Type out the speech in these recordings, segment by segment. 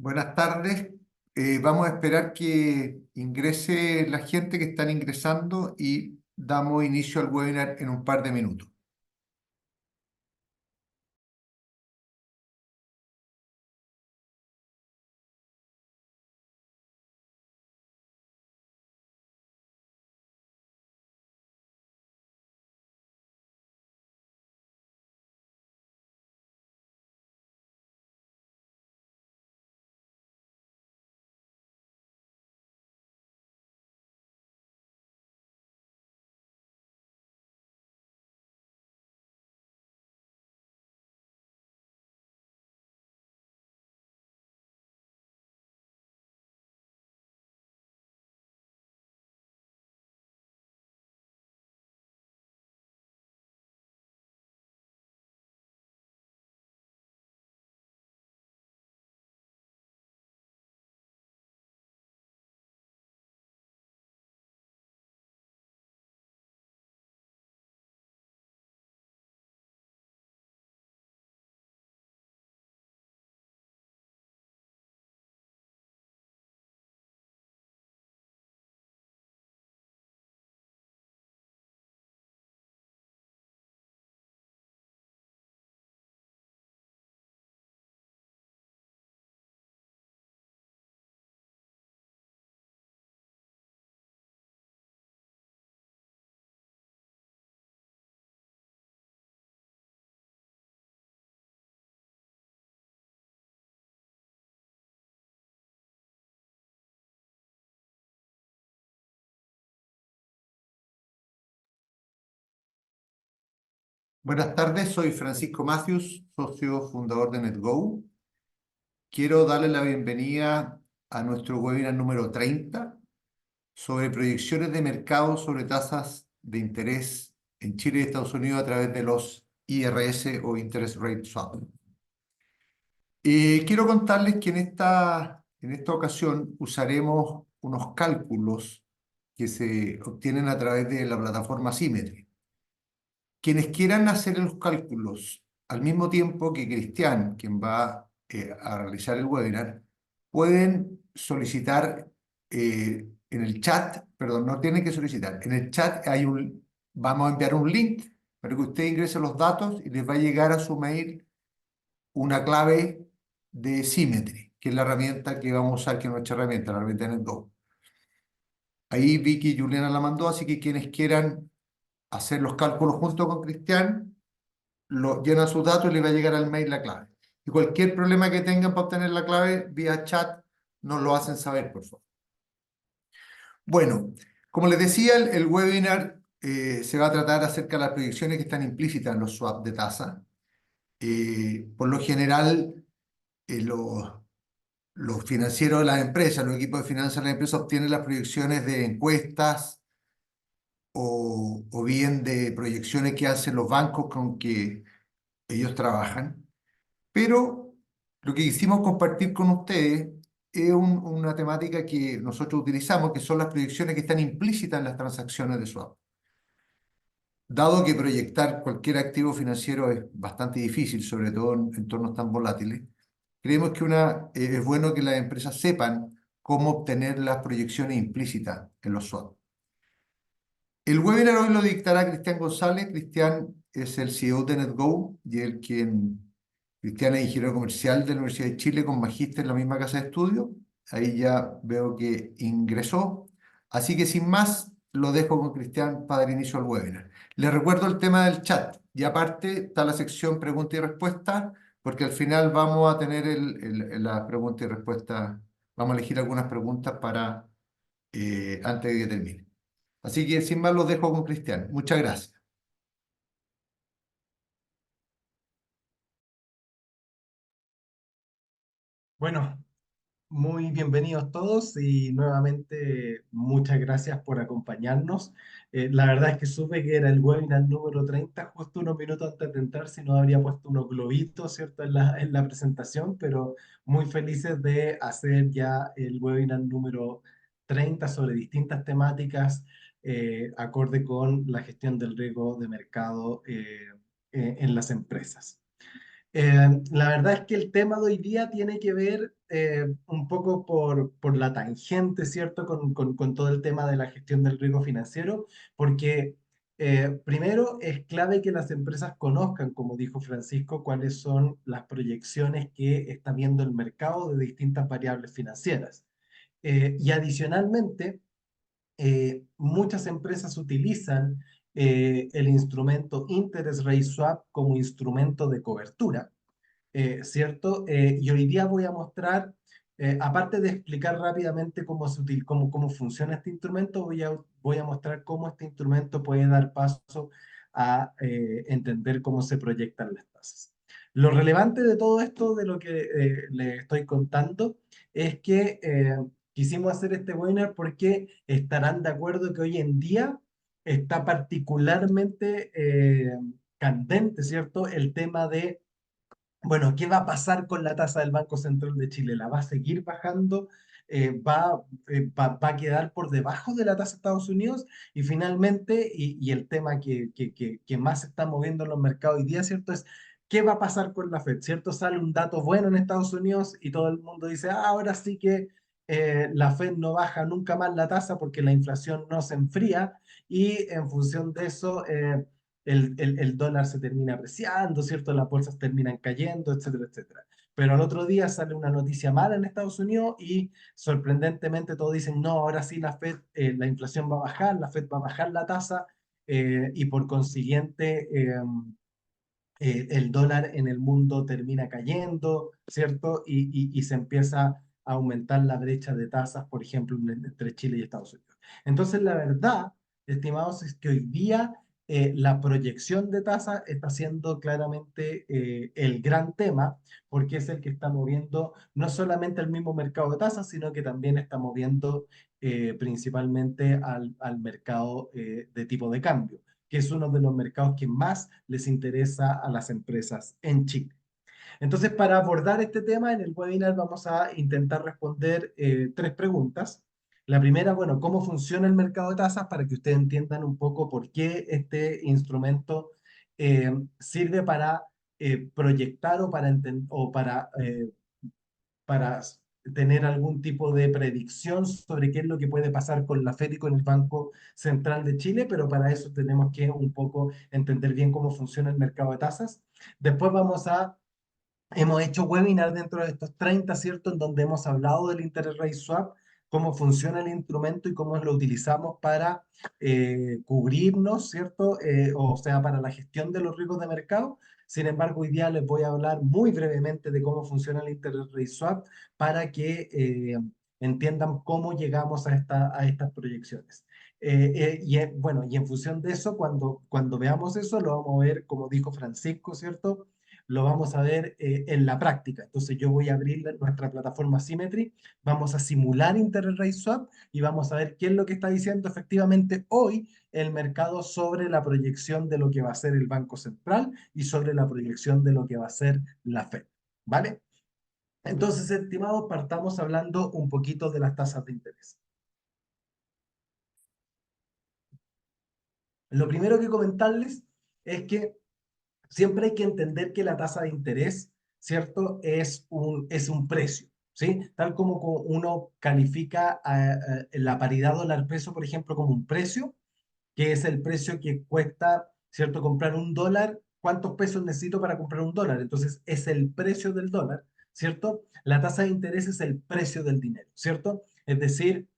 Buenas tardes. Vamos a esperar que ingrese la gente que están ingresando y damos inicio al webinar en un par de minutos. Buenas tardes, soy Francisco Matthews, socio fundador de NetGo. Quiero darle la bienvenida a nuestro webinar número 30 sobre proyecciones de mercado sobre tasas de interés en Chile y Estados Unidos a través de los IRS o Interest Rate Swap. Quiero contarles que en esta ocasión usaremos unos cálculos que se obtienen a través de la plataforma Symmetry. Quienes quieran hacer los cálculos al mismo tiempo que Cristian, quien va a realizar el webinar, pueden solicitar en el chat, perdón, no tienen que solicitar, en el chat vamos a enviar un link para que usted ingrese los datos y les va a llegar a su mail una clave de Symmetry, que es la herramienta que vamos a usar, que es nuestra herramienta, la herramienta de NetGo. Ahí Vicky y Juliana la mandó, así que quienes quieran hacer los cálculos junto con Cristian, llenan sus datos y les va a llegar al mail la clave. Y cualquier problema que tengan para obtener la clave vía chat, nos lo hacen saber, por favor. Bueno, como les decía, el webinar se va a tratar acerca de las proyecciones que están implícitas en los swaps de tasa. Por lo general, los financieros de las empresas, los equipos de finanzas de las empresas obtienen las proyecciones de encuestas o bien de proyecciones que hacen los bancos con que ellos trabajan. Pero lo que quisimos compartir con ustedes es una temática que nosotros utilizamos, que son las proyecciones que están implícitas en las transacciones de swap. Dado que proyectar cualquier activo financiero es bastante difícil, sobre todo en entornos tan volátiles, creemos que es bueno que las empresas sepan cómo obtener las proyecciones implícitas en los swap. El webinar hoy lo dictará Cristian González. Cristian es el CEO de NetGo y Cristian es ingeniero comercial de la Universidad de Chile con magíster en la misma casa de estudio. Ahí ya veo que ingresó. Así que sin más, lo dejo con Cristian para dar inicio al webinar. Les recuerdo el tema del chat. Y aparte está la sección pregunta y respuesta, porque al final vamos a tener la pregunta y respuesta. Vamos a elegir algunas preguntas para antes de que termine. Así que sin más los dejo con Cristian. Muchas gracias. Bueno, muy bienvenidos todos y nuevamente muchas gracias por acompañarnos. La verdad es que supe que era el webinar número 30 justo unos minutos antes de entrar, si no habría puesto unos globitos, ¿cierto?, en la presentación, pero muy felices de hacer ya el webinar número 30 sobre distintas temáticas acorde con la gestión del riesgo de mercado en las empresas. La verdad es que el tema de hoy día tiene que ver un poco por la tangente, ¿cierto? Con todo el tema de la gestión del riesgo financiero, porque primero es clave que las empresas conozcan, como dijo Francisco, cuáles son las proyecciones que está viendo el mercado de distintas variables financieras. Y adicionalmente, muchas empresas utilizan el instrumento Interest Rate Swap como instrumento de cobertura, ¿cierto? Y hoy día voy a mostrar, aparte de explicar rápidamente cómo funciona este instrumento, voy a mostrar cómo este instrumento puede dar paso a entender cómo se proyectan las tasas. Lo relevante de todo esto, de lo que les estoy contando, es que quisimos hacer este webinar porque estarán de acuerdo que hoy en día está particularmente candente, ¿cierto? El tema de bueno, ¿qué va a pasar con la tasa del Banco Central de Chile? ¿La va a seguir bajando? ¿Va a quedar por debajo de la tasa de Estados Unidos? Y finalmente, y el tema que más se está moviendo en los mercados hoy día, ¿cierto? Es ¿qué va a pasar con la Fed? ¿Cierto? Sale un dato bueno en Estados Unidos y todo el mundo dice, ah, ahora sí que la Fed no baja nunca más la tasa porque la inflación no se enfría y en función de eso el dólar se termina apreciando, ¿cierto? Las bolsas terminan cayendo, etcétera, etcétera. Pero al otro día sale una noticia mala en Estados Unidos y sorprendentemente todos dicen, no, ahora sí la Fed, la inflación va a bajar, la Fed va a bajar la tasa y por consiguiente el dólar en el mundo termina cayendo, ¿cierto? Y se empieza a aumentar la brecha de tasas, por ejemplo, entre Chile y Estados Unidos. Entonces, la verdad, estimados, es que hoy día la proyección de tasas está siendo claramente el gran tema, porque es el que está moviendo no solamente el mismo mercado de tasas, sino que también está moviendo principalmente al mercado de tipo de cambio, que es uno de los mercados que más les interesa a las empresas en Chile. Entonces, para abordar este tema, en el webinar vamos a intentar responder tres preguntas. La primera, bueno, ¿cómo funciona el mercado de tasas? Para que ustedes entiendan un poco por qué este instrumento sirve para proyectar para tener algún tipo de predicción sobre qué es lo que puede pasar con la FED y con el Banco Central de Chile, pero para eso tenemos que un poco entender bien cómo funciona el mercado de tasas. Después hemos hecho webinar dentro de estos 30, ¿cierto? En donde hemos hablado del interest rate swap, cómo funciona el instrumento y cómo lo utilizamos para cubrirnos, ¿cierto? O sea, para la gestión de los riesgos de mercado. Sin embargo, hoy día les voy a hablar muy brevemente de cómo funciona el interest rate swap para que entiendan cómo llegamos a estas proyecciones. Bueno, y en función de eso, cuando veamos eso, lo vamos a ver, como dijo Francisco, ¿cierto? Lo vamos a ver en la práctica. Entonces yo voy a abrir nuestra plataforma Symmetry, vamos a simular Interest Rate Swap y vamos a ver qué es lo que está diciendo efectivamente hoy el mercado sobre la proyección de lo que va a ser el Banco Central y sobre la proyección de lo que va a ser la Fed. ¿Vale? Entonces, estimados, partamos hablando un poquito de las tasas de interés. Lo primero que comentarles es que siempre hay que entender que la tasa de interés, ¿cierto? Es un precio, ¿sí? Tal como uno califica la paridad dólar-peso, por ejemplo, como un precio, que es el precio que cuesta, ¿cierto? Comprar un dólar, ¿cuántos pesos necesito para comprar un dólar? Entonces, es el precio del dólar, ¿cierto? La tasa de interés es el precio del dinero, ¿cierto? Es decir,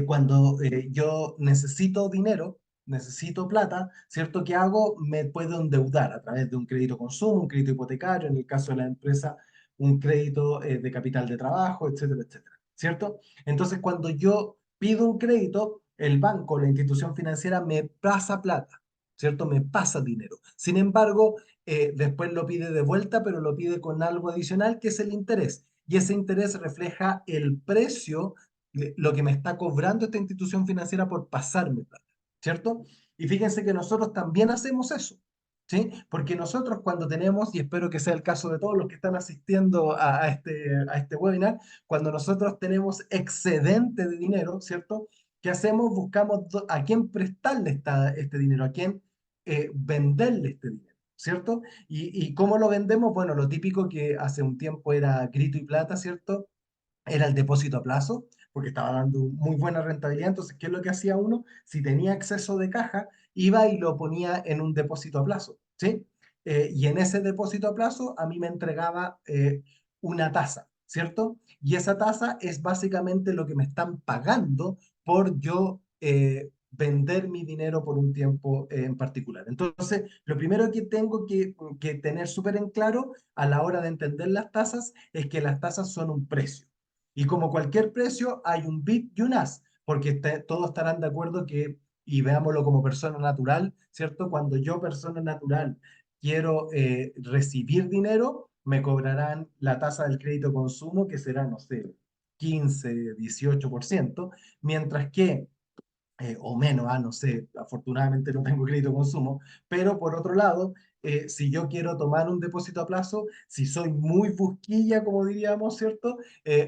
cuando yo necesito dinero, necesito plata, ¿cierto? ¿Qué hago? Me puedo endeudar a través de un crédito consumo, un crédito hipotecario, en el caso de la empresa, un crédito de capital de trabajo, etcétera, etcétera, ¿cierto? Entonces, cuando yo pido un crédito, el banco, la institución financiera me pasa plata, ¿cierto? Me pasa dinero. Sin embargo, después lo pide de vuelta, pero lo pide con algo adicional, que es el interés. Y ese interés refleja el precio lo que me está cobrando esta institución financiera por pasarme plata, ¿cierto? Y fíjense que nosotros también hacemos eso, ¿sí? Porque nosotros cuando tenemos, y espero que sea el caso de todos los que están asistiendo a este webinar, cuando nosotros tenemos excedente de dinero, ¿cierto? ¿Qué hacemos? Buscamos a quién prestarle este dinero, a quién venderle este dinero. ¿cierto? ¿Y cómo lo vendemos? Bueno, lo típico que hace un tiempo era grito y plata, ¿cierto? Era el depósito a plazo, porque estaba dando muy buena rentabilidad. Entonces, ¿qué es lo que hacía uno? Si tenía exceso de caja, iba y lo ponía en un depósito a plazo, ¿sí? Y en ese depósito a plazo a mí me entregaba una tasa, ¿cierto? Y esa tasa es básicamente lo que me están pagando por yo vender mi dinero por un tiempo en particular. Entonces, lo primero que tengo que tener súper en claro a la hora de entender las tasas es que las tasas son un precio. Y como cualquier precio, hay un bid y un as, porque todos estarán de acuerdo que, y veámoslo como persona natural, ¿cierto? Cuando yo, persona natural, quiero recibir dinero, me cobrarán la tasa del crédito consumo, que será, no sé, 15, 18%, mientras que o menos, no sé, afortunadamente no tengo crédito de consumo, pero por otro lado, si yo quiero tomar un depósito a plazo, si soy muy busquilla, como diríamos, ¿cierto?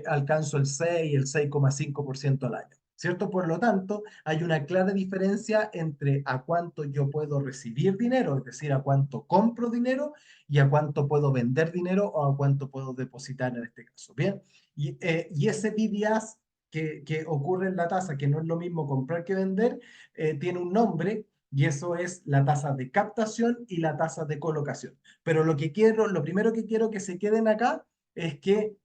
Alcanzo el 6, el 6,5% al año. ¿Cierto? Por lo tanto, hay una clara diferencia entre a cuánto yo puedo recibir dinero, es decir, a cuánto compro dinero y a cuánto puedo vender dinero o a cuánto puedo depositar en este caso. Bien, y ese BDAS que ocurre en la tasa, que no es lo mismo comprar que vender, tiene un nombre y eso es la tasa de captación y la tasa de colocación. Pero lo primero que quiero que se queden acá es que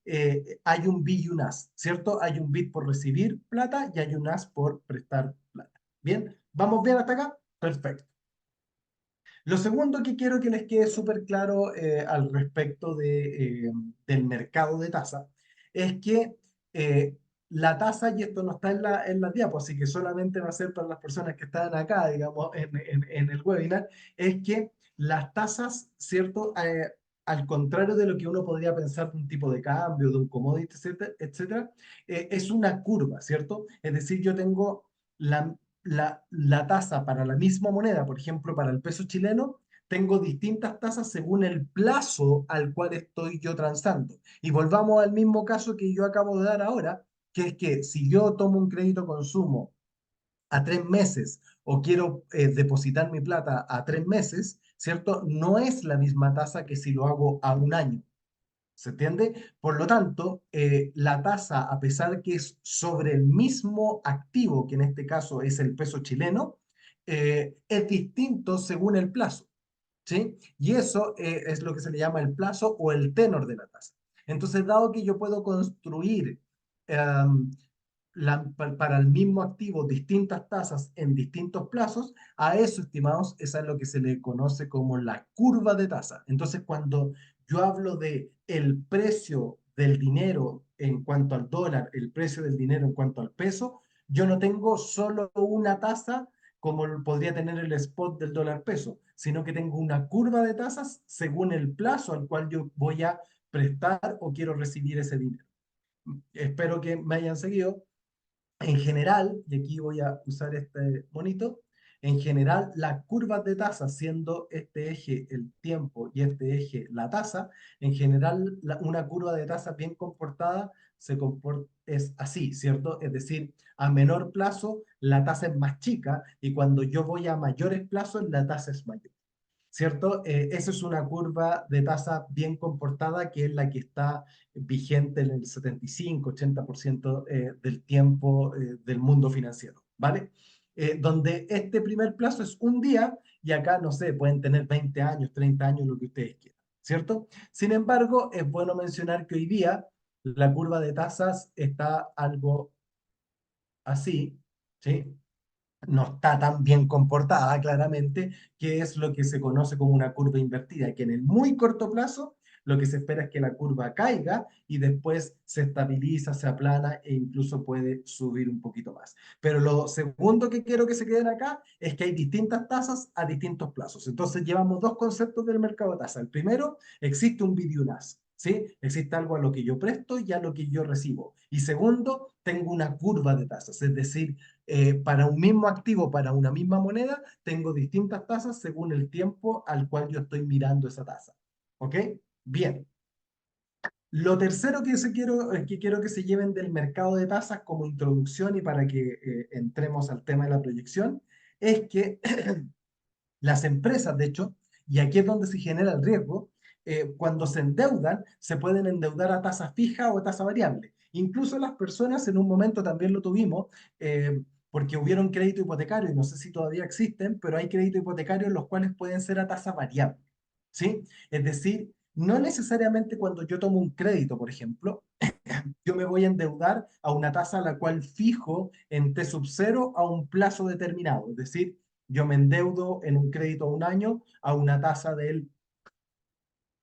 hay un bid y un as, ¿cierto? Hay un bid por recibir plata y hay un as por prestar plata. ¿Bien? ¿Vamos bien hasta acá? Perfecto. Lo segundo que quiero que les quede súper claro al respecto del mercado de tasa es que eh, la tasa, y esto no está en la diapo, así que solamente va a ser para las personas que están acá, digamos, en el webinar, es que las tasas, ¿cierto? Al contrario de lo que uno podría pensar de un tipo de cambio, de un commodity, etcétera, etcétera, es una curva, ¿cierto? Es decir, yo tengo la, la tasa para la misma moneda, por ejemplo, para el peso chileno, tengo distintas tasas según el plazo al cual estoy yo transando. Y volvamos al mismo caso que yo acabo de dar ahora, que es que si yo tomo un crédito consumo a 3 meses o quiero depositar mi plata a 3 meses, ¿cierto? No es la misma tasa que si lo hago a un año. ¿Se entiende? Por lo tanto, la tasa, a pesar que es sobre el mismo activo, que en este caso es el peso chileno, es distinto según el plazo. ¿Sí? Y eso es lo que se le llama el plazo o el tenor de la tasa. Entonces, dado que yo puedo construir em, para el mismo activo distintas tasas en distintos plazos, a eso, estimados, esa es lo que se le conoce como la curva de tasa. Entonces, cuando yo hablo de el precio del dinero en cuanto al dólar, el precio del dinero en cuanto al peso, yo no tengo solo una tasa como podría tener el spot del dólar peso, sino que tengo una curva de tasas según el plazo al cual yo voy a prestar o quiero recibir ese dinero. Espero que me hayan seguido. En general, y aquí voy a usar este bonito, en general las curvas de tasa, siendo este eje el tiempo y este eje la tasa, en general una curva de tasa bien comportada es así, ¿cierto? Es decir, a menor plazo la tasa es más chica y cuando yo voy a mayores plazos la tasa es mayor. ¿Cierto? Esa es una curva de tasa bien comportada que es la que está vigente en el 75-80% del tiempo del mundo financiero, ¿vale? Donde este primer plazo es un día y acá, no sé, pueden tener 20 años, 30 años, lo que ustedes quieran, ¿cierto? Sin embargo, es bueno mencionar que hoy día la curva de tasas está algo así, ¿sí? No está tan bien comportada, claramente, que es lo que se conoce como una curva invertida, que en el muy corto plazo lo que se espera es que la curva caiga y después se estabiliza, se aplana e incluso puede subir un poquito más. Pero lo segundo que quiero que se queden acá es que hay distintas tasas a distintos plazos. Entonces llevamos dos conceptos del mercado de tasa. El primero, existe un bid y un ask, ¿sí? Existe algo a lo que yo presto y a lo que yo recibo. Y segundo, tengo una curva de tasas, es decir, para un mismo activo, para una misma moneda, tengo distintas tasas según el tiempo al cual yo estoy mirando esa tasa. ¿Ok? Bien. Lo tercero que quiero que se lleven del mercado de tasas como introducción y para que entremos al tema de la proyección, es que las empresas, de hecho, Y aquí es donde se genera el riesgo. Cuando se endeudan, se pueden endeudar a tasa fija o a tasa variable. Incluso las personas en un momento también lo tuvimos, eh, porque hubieron crédito hipotecario, y no sé si todavía existen, pero hay crédito hipotecario los cuales pueden ser a tasa variable, ¿sí? Es decir, no necesariamente cuando yo tomo un crédito, por ejemplo, yo me voy a endeudar a una tasa a la cual fijo en T sub cero a un plazo determinado. Es decir, yo me endeudo en un crédito a un año a una tasa del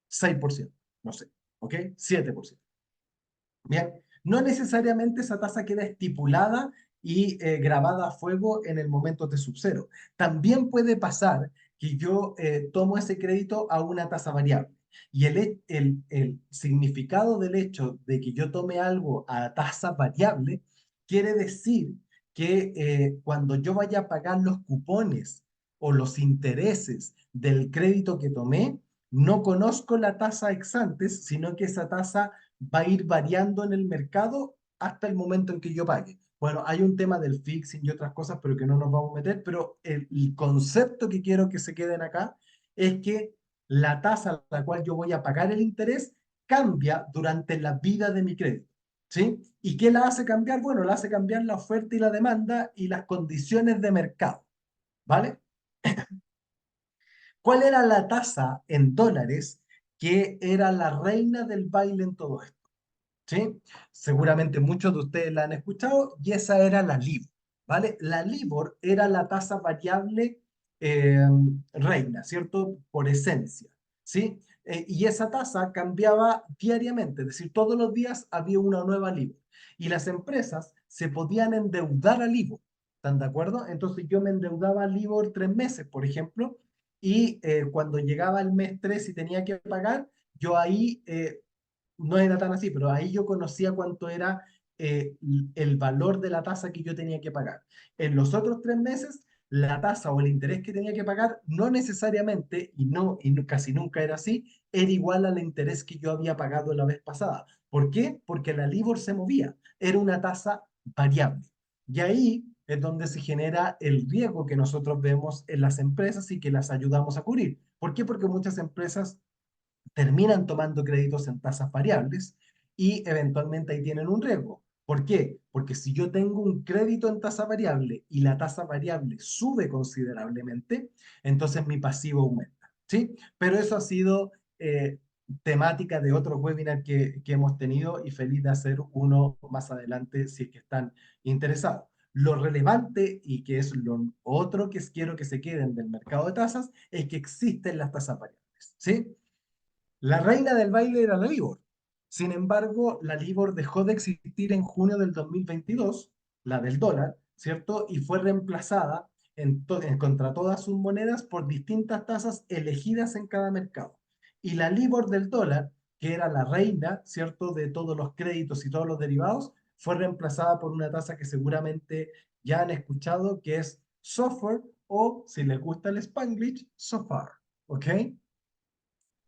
6%, no sé, ¿ok? 7%. Bien, no necesariamente esa tasa queda estipulada y grabada a fuego en el momento de subcero. También puede pasar que yo tomo ese crédito a una tasa variable. Y el significado del hecho de que yo tome algo a tasa variable quiere decir que cuando yo vaya a pagar los cupones o los intereses del crédito que tomé, no conozco la tasa ex antes, sino que esa tasa va a ir variando en el mercado hasta el momento en que yo pague. Bueno, hay un tema del fixing y otras cosas, pero que no nos vamos a meter, pero el concepto que quiero que se queden acá es que la tasa a la cual yo voy a pagar el interés cambia durante la vida de mi crédito. ¿Sí? ¿Y qué la hace cambiar? Bueno, la hace cambiar la oferta y la demanda y las condiciones de mercado. ¿Vale? ¿Cuál era la tasa en dólares que era la reina del baile en todo esto? ¿Sí? Seguramente muchos de ustedes la han escuchado y esa era la LIBOR, ¿vale? La LIBOR era la tasa variable eh, reina, ¿cierto? Por esencia, ¿sí? Y esa tasa cambiaba diariamente, es decir, todos los días había una nueva LIBOR y las empresas se podían endeudar a LIBOR, ¿están de acuerdo? Entonces yo me endeudaba a LIBOR 3 meses, por ejemplo, y cuando llegaba el mes 3 y tenía que pagar, yo ahí no era tan así, pero ahí yo conocía cuánto era el valor de la tasa que yo tenía que pagar. En los otros 3 meses, la tasa o el interés que tenía que pagar no necesariamente, casi nunca era así, era igual al interés que yo había pagado la vez pasada. ¿Por qué? Porque la LIBOR se movía, era una tasa variable. Y ahí es donde se genera el riesgo que nosotros vemos en las empresas y que las ayudamos a cubrir. ¿Por qué? Porque muchas empresas terminan tomando créditos en tasas variables y eventualmente ahí tienen un riesgo. ¿Por qué? Porque si yo tengo un crédito en tasa variable y la tasa variable sube considerablemente, entonces mi pasivo aumenta, ¿sí? Pero eso ha sido temática de otros webinars que hemos tenido y feliz de hacer uno más adelante si es que están interesados. Lo relevante y que es lo otro que quiero que se queden del mercado de tasas es que existen las tasas variables, ¿sí? La reina del baile era la LIBOR. Sin embargo, la LIBOR dejó de existir en junio del 2022, la del dólar, ¿cierto? Y fue reemplazada contra todas sus monedas por distintas tasas elegidas en cada mercado. Y la LIBOR del dólar, que era la reina, ¿cierto?, de todos los créditos y todos los derivados, fue reemplazada por una tasa que seguramente ya han escuchado, que es SOFR o, si les gusta el Spanglish, SOFR. ¿Ok?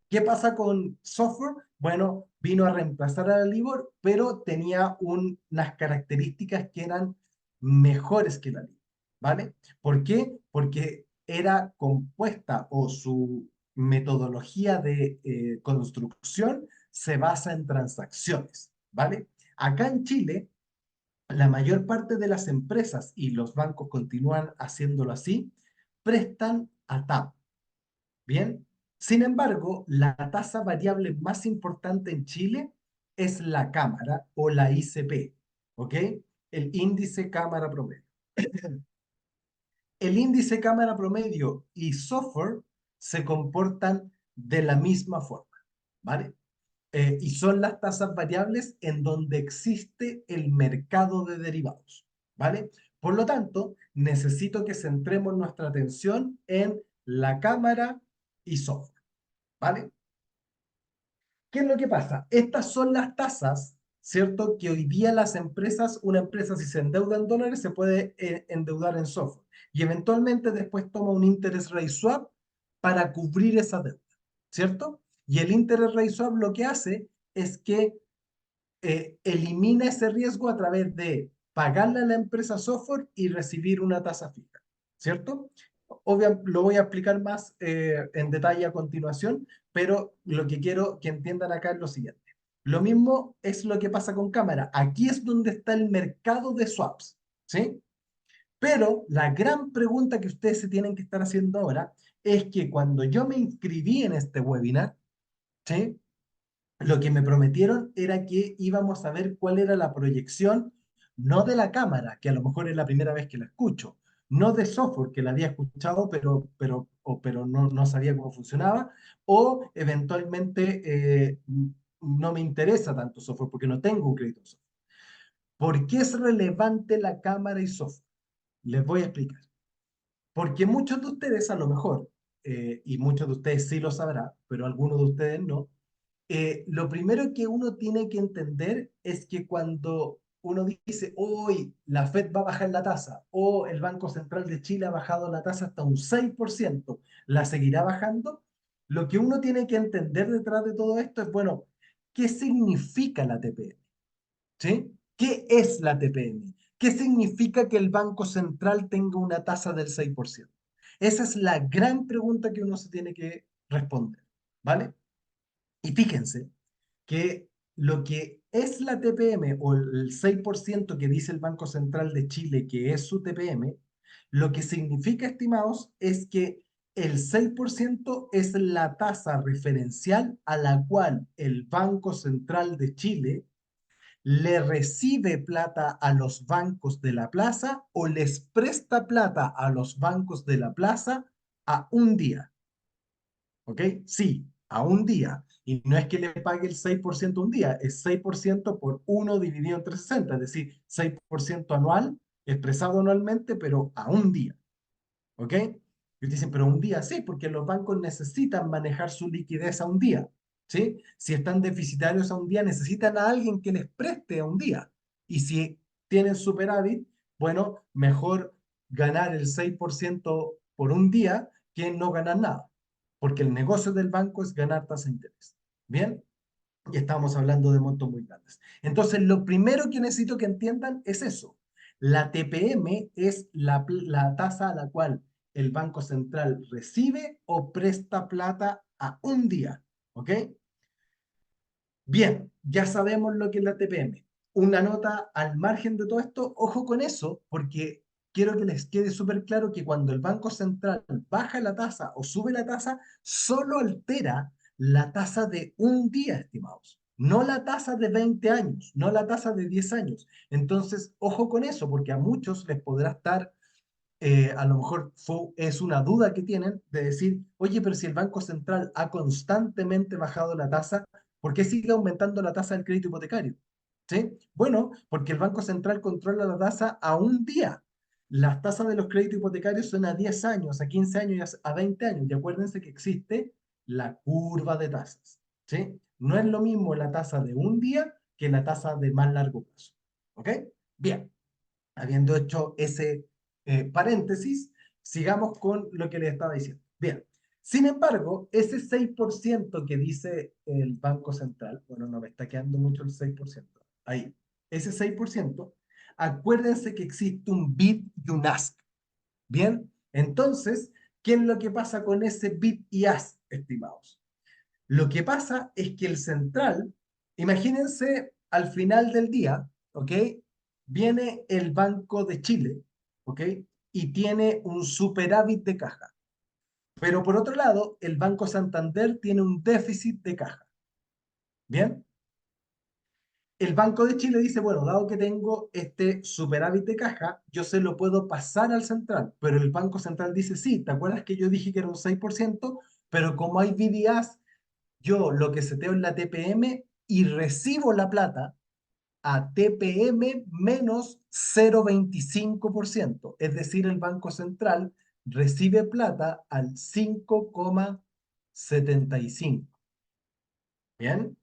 ¿Qué pasa con software? Bueno, vino a reemplazar a la LIBOR, pero tenía unas características que eran mejores que la LIBOR, ¿vale? ¿Por qué? Porque era compuesta o su metodología de construcción se basa en transacciones, ¿vale? Acá en Chile, la mayor parte de las empresas, y los bancos continúan haciéndolo así, prestan a TAP. Bien, sin embargo, la tasa variable más importante en Chile es la cámara o la ICP, ¿ok? El índice cámara promedio. El índice cámara promedio y software se comportan de la misma forma, ¿vale? Y son las tasas variables en donde existe el mercado de derivados, ¿vale? Por lo tanto, necesito que centremos nuestra atención en la cámara y software. ¿Vale? ¿Qué es lo que pasa? Estas son las tasas, ¿cierto? Que hoy día las empresas, una empresa si se endeuda en dólares, se puede endeudar en software. Y eventualmente después toma un interest rate swap para cubrir esa deuda, ¿cierto? Y el interest rate swap lo que hace es que elimina ese riesgo a través de pagarle a la empresa software y recibir una tasa fija, ¿cierto? Lo voy a explicar más en detalle a continuación, pero lo que quiero que entiendan acá es lo siguiente. Lo mismo es lo que pasa con cámara. Aquí es donde está el mercado de swaps, ¿sí? Pero la gran pregunta que ustedes se tienen que estar haciendo ahora es que cuando yo me inscribí en este webinar, ¿sí? Lo que me prometieron era que íbamos a ver cuál era la proyección, no de la cámara, que a lo mejor es la primera vez que la escucho, no de software, que la había escuchado, pero no sabía cómo funcionaba, o eventualmente no me interesa tanto software porque no tengo un crédito en software. ¿Por qué es relevante la cámara y software? Les voy a explicar. Porque muchos de ustedes a lo mejor, y muchos de ustedes sí lo sabrán, pero algunos de ustedes no, lo primero que uno tiene que entender es que cuando uno dice, hoy la Fed va a bajar la tasa, o el Banco Central de Chile ha bajado la tasa hasta un 6%, ¿la seguirá bajando? Lo que uno tiene que entender detrás de todo esto es, bueno, ¿qué significa la TPM? ¿Sí? ¿Qué es la TPM? ¿Qué significa que el Banco Central tenga una tasa del 6%? Esa es la gran pregunta que uno se tiene que responder, ¿vale? Y fíjense que lo que es la TPM o el 6% que dice el Banco Central de Chile que es su TPM, lo que significa, estimados, es que el 6% es la tasa referencial a la cual el Banco Central de Chile le recibe plata a los bancos de la plaza o les presta plata a los bancos de la plaza a un día. ¿Ok? Sí, a un día. Y no es que le pague el 6% un día, es 6% por uno dividido entre 60, es decir, 6% anual, expresado anualmente, pero a un día. ¿Ok? Y dicen, pero un día sí, porque los bancos necesitan manejar su liquidez a un día. ¿Sí? Si están deficitarios a un día, necesitan a alguien que les preste a un día. Y si tienen superávit, bueno, mejor ganar el 6% por un día que no ganar nada. Porque el negocio del banco es ganar tasa de interés. ¿Bien? Y estamos hablando de montos muy grandes. Entonces, lo primero que necesito que entiendan es eso. La TPM es la tasa a la cual el Banco Central recibe o presta plata a un día. ¿Ok? Bien, ya sabemos lo que es la TPM. Una nota al margen de todo esto, ojo con eso, porque quiero que les quede súper claro que cuando el Banco Central baja la tasa o sube la tasa, solo altera la tasa de un día, estimados. No la tasa de 20 años, no la tasa de 10 años. Entonces, ojo con eso, porque a muchos les podrá estar a lo mejor es una duda que tienen de decir, oye, pero si el Banco Central ha constantemente bajado la tasa, ¿por qué sigue aumentando la tasa del crédito hipotecario? ¿Sí? Bueno, porque el Banco Central controla la tasa a un día. Las tasas de los créditos hipotecarios son a 10 años, a 15 años y a 20 años. Y acuérdense que existe la curva de tasas. ¿Sí? No es lo mismo la tasa de un día que la tasa de más largo plazo. ¿Ok? Bien, habiendo hecho ese paréntesis, sigamos con lo que les estaba diciendo. Bien, sin embargo, ese 6% que dice el Banco Central, bueno, no me está quedando mucho el 6%, ahí, ese 6%, acuérdense que existe un bid y un ask. Bien, entonces, ¿qué es lo que pasa con ese bid y ask, estimados? Lo que pasa es que el central, imagínense al final del día, ¿ok? Viene el Banco de Chile, ¿ok? Y tiene un superávit de caja. Pero por otro lado, el Banco Santander tiene un déficit de caja. ¿Bien? El Banco de Chile dice, bueno, dado que tengo este superávit de caja, yo se lo puedo pasar al central, pero el Banco Central dice, sí, ¿te acuerdas que yo dije que era un 6%? Pero como hay BDAs, yo lo que seteo en la TPM y recibo la plata a TPM menos 0,25%. Es decir, el Banco Central recibe plata al 5,75. ¿Bien?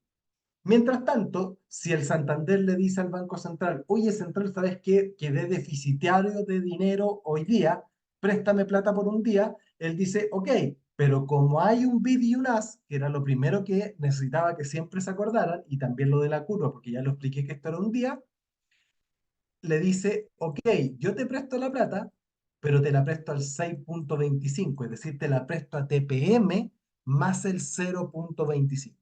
Mientras tanto, si el Santander le dice al Banco Central, oye, Central, ¿sabes qué? Quedé deficitario de dinero hoy día, préstame plata por un día, él dice, ok, pero como hay un bid y un as, que era lo primero que necesitaba que siempre se acordaran, y también lo de la curva, porque ya lo expliqué que esto era un día, le dice, ok, yo te presto la plata, pero te la presto al 6,25, es decir, te la presto a TPM más el 0,25.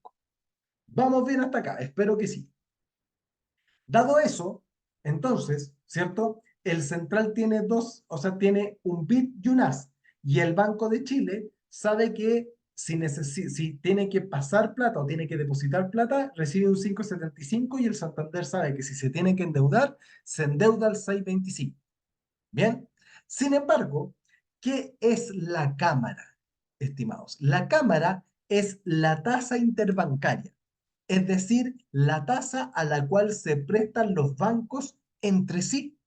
¿Vamos bien hasta acá? Espero que sí. Dado eso, entonces, ¿cierto? El central tiene dos, o sea, tiene un bit y un as. Y el Banco de Chile sabe que si tiene que pasar plata o tiene que depositar plata, recibe un 5,75 y el Santander sabe que si se tiene que endeudar, se endeuda al 6,25. Bien. Sin embargo, ¿qué es la cámara, estimados? La cámara es la tasa interbancaria, es decir, la tasa a la cual se prestan los bancos entre sí.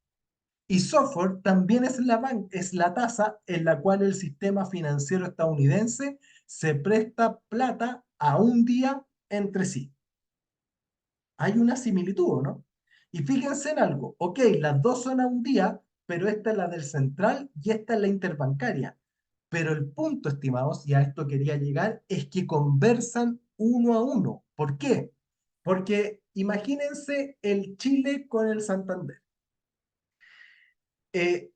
Y software también es la tasa en la cual el sistema financiero estadounidense se presta plata a un día entre sí. Hay una similitud, ¿no? Y fíjense en algo, ok, las dos son a un día, pero esta es la del central y esta es la interbancaria. Pero el punto, estimados, y a esto quería llegar, es que conversan uno a uno. ¿Por qué? Porque imagínense el Chile con el Santander. Eh,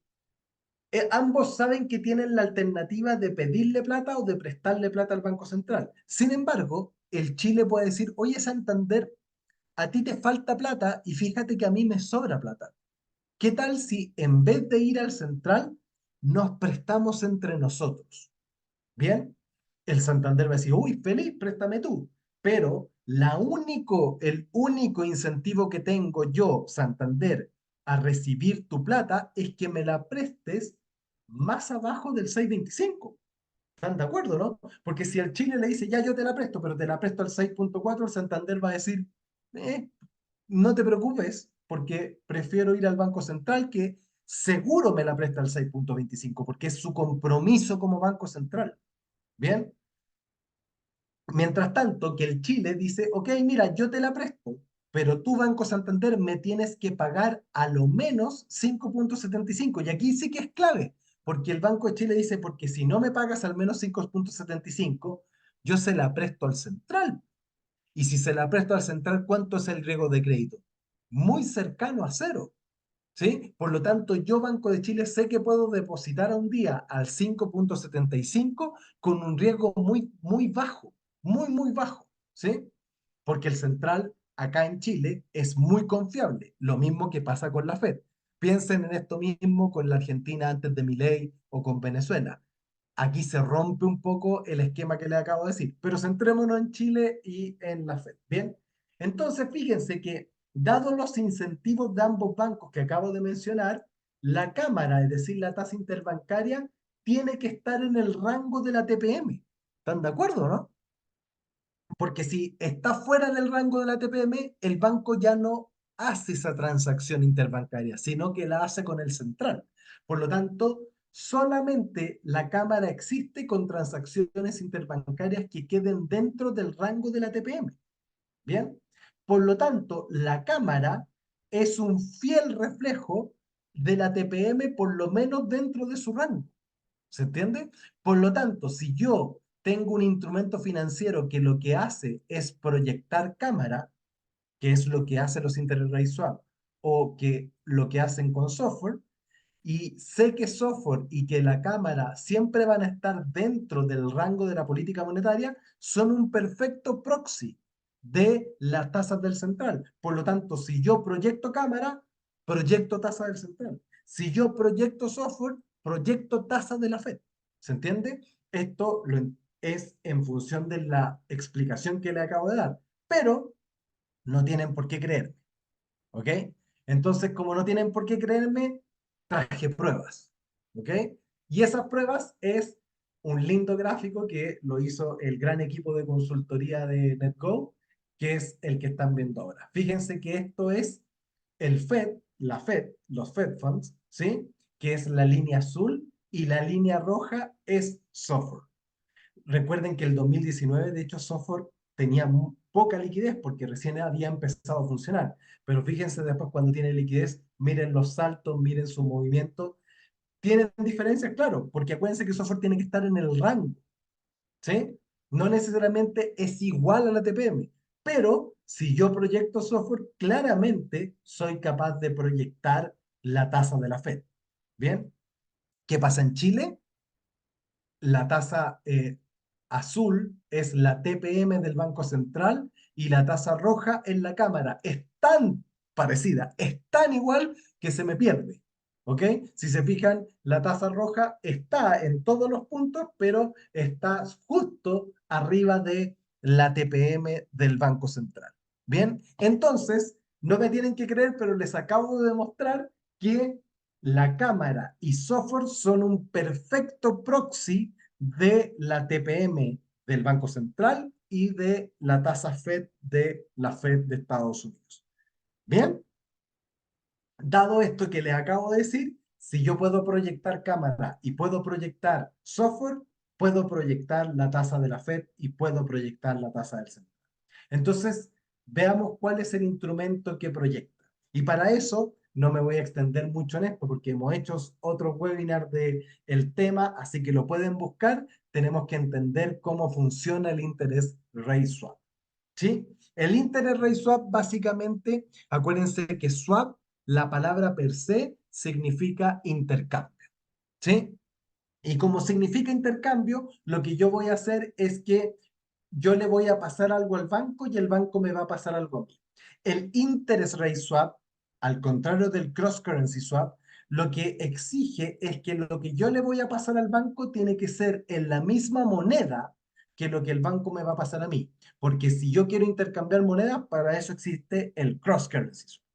ambos saben que tienen la alternativa de pedirle plata o de prestarle plata al Banco Central. Sin embargo, el Chile puede decir, oye Santander, a ti te falta plata y fíjate que a mí me sobra plata. ¿Qué tal si en vez de ir al central, nos prestamos entre nosotros? Bien, el Santander va a decir, uy, feliz, préstame tú. Pero el único incentivo que tengo yo, Santander, a recibir tu plata es que me la prestes más abajo del 6,25. ¿Están de acuerdo, no? Porque si el Chile le dice, ya yo te la presto, pero te la presto al 6,4, el Santander va a decir, eh, no te preocupes, porque prefiero ir al Banco Central que seguro me la presta al 6,25, porque es su compromiso como Banco Central. Bien, mientras tanto que el Chile dice, ok, mira, yo te la presto, pero tú, Banco Santander, me tienes que pagar a lo menos 5,75. Y aquí sí que es clave, porque el Banco de Chile dice, porque si no me pagas al menos 5,75, yo se la presto al central. Y si se la presto al central, ¿cuánto es el riesgo de crédito? Muy cercano a cero. ¿Sí? Por lo tanto, yo, Banco de Chile, sé que puedo depositar a un día al 5,75 con un riesgo muy, muy bajo, muy bajo, ¿sí? Porque el central acá en Chile es muy confiable, lo mismo que pasa con la Fed. Piensen en esto mismo con la Argentina antes de Milei o con Venezuela. Aquí se rompe un poco el esquema que le acabo de decir, pero centrémonos en Chile y en la Fed. Bien, entonces fíjense que, dados los incentivos de ambos bancos que acabo de mencionar, la cámara, es decir, la tasa interbancaria, tiene que estar en el rango de la TPM. ¿Están de acuerdo, no? Porque si está fuera del rango de la TPM, el banco ya no hace esa transacción interbancaria, sino que la hace con el central. Por lo tanto, solamente la cámara existe con transacciones interbancarias que queden dentro del rango de la TPM. Bien, por lo tanto, la cámara es un fiel reflejo de la TPM, por lo menos dentro de su rango. ¿Se entiende? Por lo tanto, si yo tengo un instrumento financiero que lo que hace es proyectar cámara, que es lo que hacen los interest rate swap, o que lo que hacen con software, y sé que software y que la cámara siempre van a estar dentro del rango de la política monetaria, son un perfecto proxy de las tasas del central. Por lo tanto, si yo proyecto cámara, proyecto tasa del central. Si yo proyecto software, proyecto tasa de la Fed. ¿Se entiende? Esto es en función de la explicación que le acabo de dar, pero no tienen por qué creer. ¿Ok? Entonces, como no tienen por qué creerme, traje pruebas. ¿Ok? Y esas pruebas es un lindo gráfico que lo hizo el gran equipo de consultoría de NetGo, que es el que están viendo ahora. Fíjense que esto es el Fed, la Fed, los Fed Funds, ¿sí? Que es la línea azul y la línea roja es software. Recuerden que el 2019, de hecho, software tenía poca liquidez porque recién había empezado a funcionar. Pero fíjense después cuando tiene liquidez, miren los saltos, miren su movimiento. Tienen diferencias, claro, porque acuérdense que software tiene que estar en el rango, ¿sí? No necesariamente es igual a la TPM, pero si yo proyecto software, claramente soy capaz de proyectar la tasa de la Fed. ¿Bien? ¿Qué pasa en Chile? La tasa azul es la TPM del Banco Central y la tasa roja es la Cámara. Es tan parecida, es tan igual que se me pierde. ¿Ok? Si se fijan, la tasa roja está en todos los puntos, pero está justo arriba de la TPM del Banco Central. Bien, entonces, no me tienen que creer, pero les acabo de demostrar que la cámara y software son un perfecto proxy de la TPM del Banco Central y de la tasa Fed de la Fed de Estados Unidos. Bien, dado esto que les acabo de decir, si yo puedo proyectar cámara y puedo proyectar software, puedo proyectar la tasa de la Fed y puedo proyectar la tasa del central. Entonces, veamos cuál es el instrumento que proyecta. Y para eso no me voy a extender mucho en esto porque hemos hecho otros webinars del tema, así que lo pueden buscar. Tenemos que entender cómo funciona el interest rate swap. ¿Sí? El interest rate swap básicamente, acuérdense que swap, la palabra per se, significa intercambio. ¿Sí? Y como significa intercambio, lo que yo voy a hacer es que yo le voy a pasar algo al banco y el banco me va a pasar algo a mí. El interest rate swap, al contrario del cross currency swap, lo que exige es que lo que yo le voy a pasar al banco tiene que ser en la misma moneda que lo que el banco me va a pasar a mí. Porque si yo quiero intercambiar monedas, para eso existe el cross currency swap.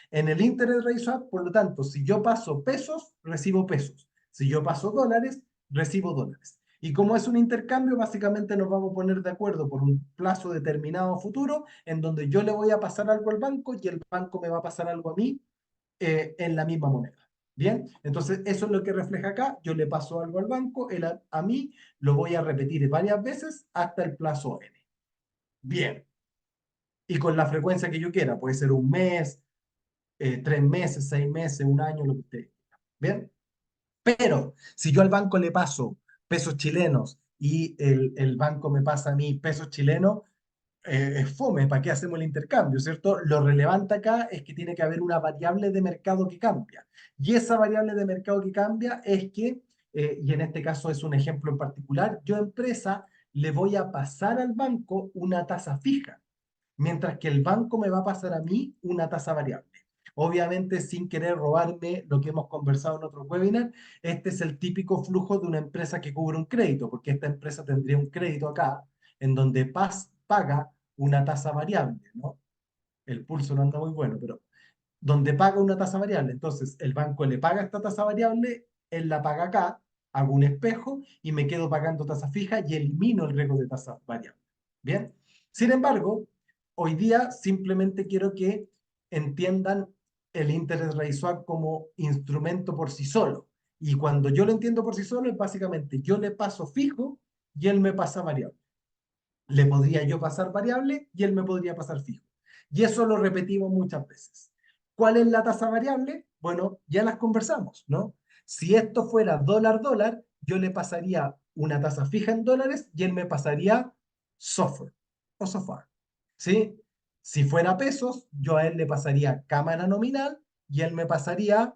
En el interest rate swap, por lo tanto, si yo paso pesos, recibo pesos. Si yo paso dólares, recibo dólares. Y como es un intercambio, básicamente nos vamos a poner de acuerdo por un plazo determinado futuro, en donde yo le voy a pasar algo al banco y el banco me va a pasar algo a mí en la misma moneda. Bien, entonces eso es lo que refleja acá. Yo le paso algo al banco, él a mí lo voy a repetir varias veces hasta el plazo N. Bien, y con la frecuencia que yo quiera, puede ser un mes, 3 meses, 6 meses, un año, lo que usted quiera. Bien, pero si yo al banco le paso pesos chilenos y el banco me pasa a mí pesos chilenos, es fome, ¿para qué hacemos el intercambio, cierto? Lo relevante acá es que tiene que haber una variable de mercado que cambia. Y esa variable de mercado que cambia es que, y en este caso es un ejemplo en particular, yo empresa le voy a pasar al banco una tasa fija, mientras que el banco me va a pasar a mí una tasa variable. Obviamente, sin querer robarme lo que hemos conversado en otros webinars, este es el típico flujo de una empresa que cubre un crédito, porque esta empresa tendría un crédito acá, en donde paga una tasa variable, ¿no? El pulso no anda muy bueno, pero donde paga una tasa variable. Entonces, el banco le paga esta tasa variable, él la paga acá, hago un espejo y me quedo pagando tasa fija y elimino el riesgo de tasa variable. Bien. Sin embargo, hoy día simplemente quiero que entiendan el interest rate swap como instrumento por sí solo. Y cuando yo lo entiendo por sí solo, es básicamente yo le paso fijo y él me pasa variable. Le podría yo pasar variable y él me podría pasar fijo. Y eso lo repetimos muchas veces. ¿Cuál es la tasa variable? Bueno, ya las conversamos, ¿no? Si esto fuera dólar-dólar, yo le pasaría una tasa fija en dólares y él me pasaría software o SOFR, ¿sí? Si fuera pesos, yo a él le pasaría cámara nominal y él me pasaría,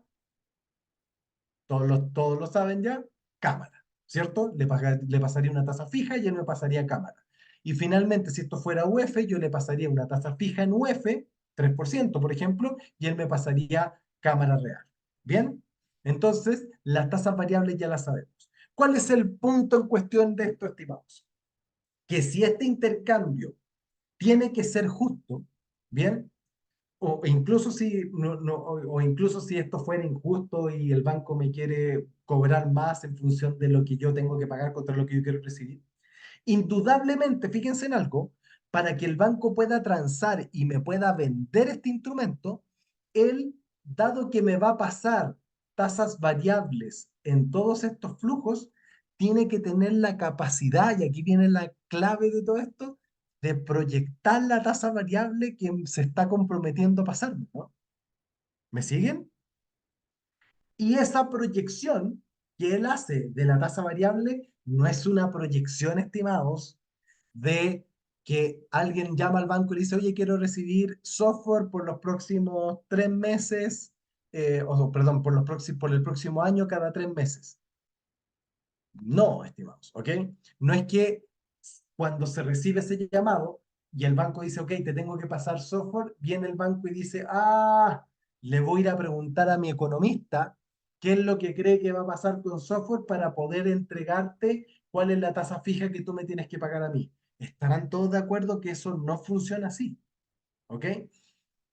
todos lo saben ya, cámara, ¿cierto? Le pasaría una tasa fija y él me pasaría cámara. Y finalmente, si esto fuera UF, yo le pasaría una tasa fija en UF, 3%, por ejemplo, y él me pasaría cámara real. ¿Bien? Entonces, las tasas variables ya las sabemos. ¿Cuál es el punto en cuestión de esto, estimados? Que si este intercambio tiene que ser justo, ¿bien? O incluso si, o incluso si esto fuera injusto y el banco me quiere cobrar más en función de lo que yo tengo que pagar contra lo que yo quiero recibir. Indudablemente, fíjense en algo, para que el banco pueda transar y me pueda vender este instrumento, él, dado que me va a pasar tasas variables en todos estos flujos, tiene que tener la capacidad, y aquí viene la clave de todo esto, de proyectar la tasa variable que se está comprometiendo a pasarme, ¿no? ¿Me siguen? Y esa proyección que él hace de la tasa variable no es una proyección, estimados, de que alguien llama al banco y le dice, oye, quiero recibir software por los próximos 3 meses, perdón, por el próximo año cada 3 meses. No, estimados, ¿ok? No es que cuando se recibe ese llamado y el banco dice, ok, te tengo que pasar software, viene el banco y dice, le voy a ir a preguntar a mi economista qué es lo que cree que va a pasar con software para poder entregarte cuál es la tasa fija que tú me tienes que pagar a mí. ¿Estarán todos de acuerdo que eso no funciona así? ¿Ok?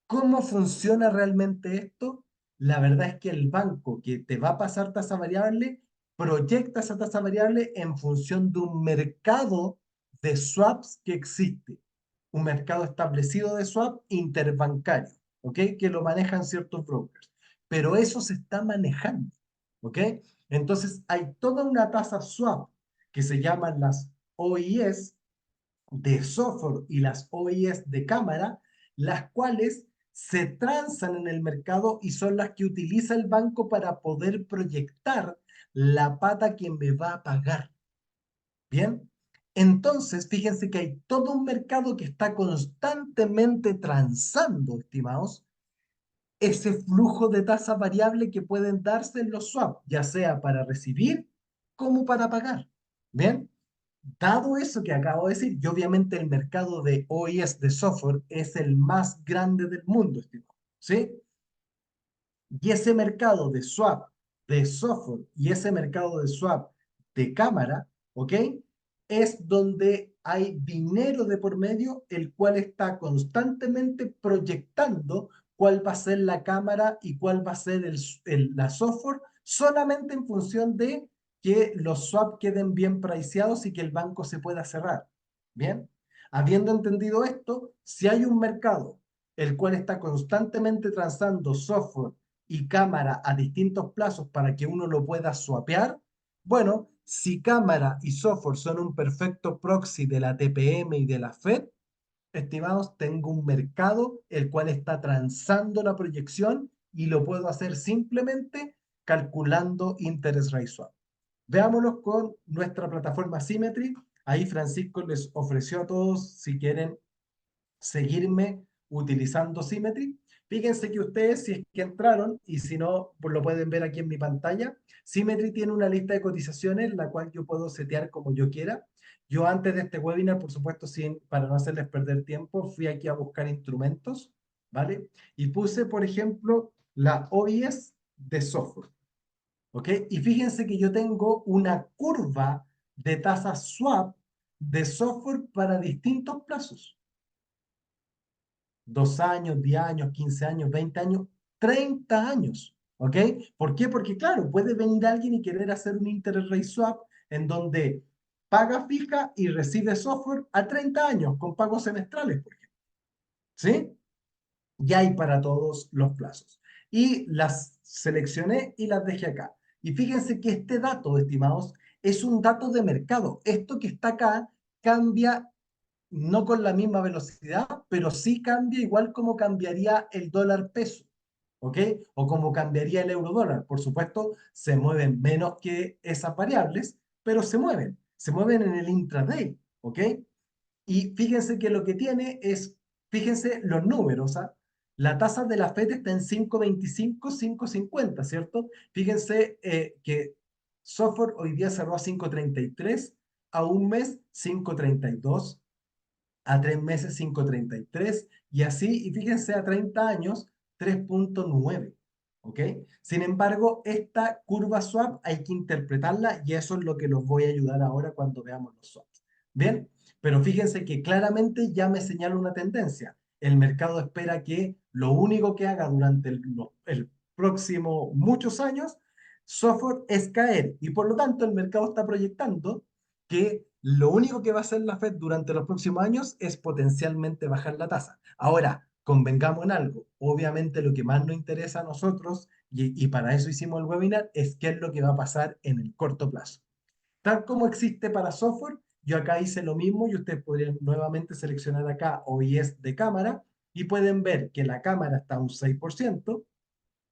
¿Cómo funciona realmente esto? La verdad es que el banco que te va a pasar tasa variable proyecta esa tasa variable en función de un mercado de swaps que existe, un mercado establecido de swap interbancario, ¿ok? Que lo manejan ciertos brokers. Pero eso se está manejando, ¿ok? Entonces hay toda una tasa swap que se llaman las OIS de software y las OIS de cámara, las cuales se transan en el mercado y son las que utiliza el banco para poder proyectar la pata que me va a pagar. Bien, entonces fíjense que hay todo un mercado que está constantemente transando, estimados, ese flujo de tasa variable que pueden darse en los swaps, ya sea para recibir como para pagar. Bien, dado eso que acabo de decir, y obviamente el mercado de OIS de software es el más grande del mundo, estimado, ¿sí? Y ese mercado de swap de software y ese mercado de swap de cámara, ¿ok? Es donde hay dinero de por medio, el cual está constantemente proyectando cuál va a ser la cámara y cuál va a ser la software, solamente en función de que los swaps queden bien priceados y que el banco se pueda cerrar. Bien, habiendo entendido esto, si hay un mercado el cual está constantemente transando software y cámara a distintos plazos para que uno lo pueda swapear, bueno, si cámara y software son un perfecto proxy de la TPM y de la Fed, estimados, tengo un mercado el cual está transando la proyección y lo puedo hacer simplemente calculando interest rate swap. Veámoslo con nuestra plataforma Symmetry. Ahí Francisco les ofreció a todos, si quieren seguirme utilizando Symmetry. Fíjense que ustedes, si es que entraron, y si no, pues lo pueden ver aquí en mi pantalla, Symmetry tiene una lista de cotizaciones, la cual yo puedo setear como yo quiera. Yo antes de este webinar, por supuesto, para no hacerles perder tiempo, fui aquí a buscar instrumentos, ¿vale? Y puse, por ejemplo, la OIS de software, ¿ok? Y fíjense que yo tengo una curva de tasa swap de software para distintos plazos. 2 años, 10 años, 15 años, 20 años, 30 años. ¿Ok? ¿Por qué? Porque claro, puede venir alguien y querer hacer un interest rate swap en donde paga fija y recibe software a 30 años con pagos semestrales, por ejemplo. ¿Sí? Y hay para todos los plazos. Y las seleccioné y las dejé acá. Y fíjense que este dato, estimados, es un dato de mercado. Esto que está acá cambia no con la misma velocidad, pero sí cambia igual como cambiaría el dólar peso, ¿ok? O como cambiaría el euro dólar. Por supuesto, se mueven menos que esas variables, pero se mueven en el intraday, ¿ok? Y fíjense que lo que tiene es, fíjense los números, ¿ah? La tasa de la FED está en 5.25, 5.50, ¿cierto? Fíjense que software hoy día cerró a 5.33, a un mes 5.32, a 3 meses 5.33 y así, y fíjense, a 30 años 3.9. ¿Ok? Sin embargo, esta curva swap hay que interpretarla y eso es lo que los voy a ayudar ahora cuando veamos los swaps. Bien, pero fíjense que claramente ya me señala una tendencia. El mercado espera que lo único que haga durante el próximo muchos años, software es caer y por lo tanto el mercado está proyectando que lo único que va a hacer la Fed durante los próximos años es potencialmente bajar la tasa. Ahora, convengamos en algo, obviamente lo que más nos interesa a nosotros, y para eso hicimos el webinar, es qué es lo que va a pasar en el corto plazo. Tal como existe para software, yo acá hice lo mismo y ustedes podrían nuevamente seleccionar acá OIS de cámara y pueden ver que la cámara está a un 6%.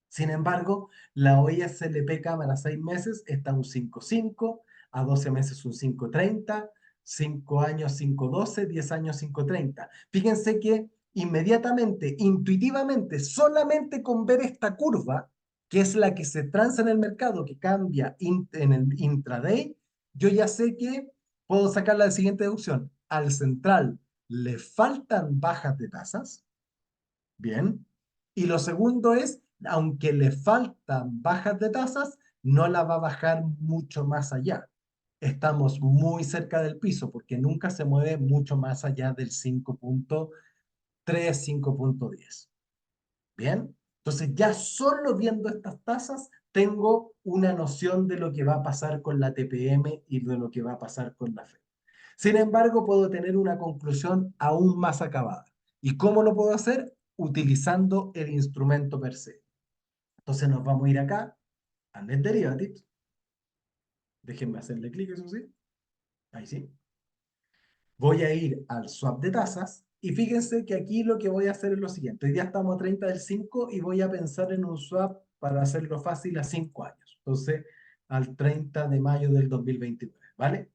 Sin embargo, la OISLP cámara a 6 meses está un 5.5, a 12 meses un 5.30, 5 años 5.12, 10 años 5.30. Fíjense que inmediatamente, intuitivamente, solamente con ver esta curva, que es la que se transa en el mercado, que cambia en el intraday, yo ya sé que puedo sacar la siguiente deducción. Al central le faltan bajas de tasas, bien. Y lo segundo es, aunque le faltan bajas de tasas, no la va a bajar mucho más allá. Estamos muy cerca del piso porque nunca se mueve mucho más allá del 5.3, 5.10. Bien, entonces ya solo viendo estas tasas tengo una noción de lo que va a pasar con la TPM y de lo que va a pasar con la Fed. Sin embargo, puedo tener una conclusión aún más acabada. ¿Y cómo lo puedo hacer? Utilizando el instrumento per se. Entonces nos vamos a ir acá a Net Derivatives. Déjenme hacerle clic, eso sí. Ahí sí. Voy a ir al swap de tasas y fíjense que aquí lo que voy a hacer es lo siguiente. Hoy día estamos a 30 del 5 y voy a pensar en un swap para hacerlo fácil a 5 años. Entonces, al 30 de mayo del 2029, ¿vale?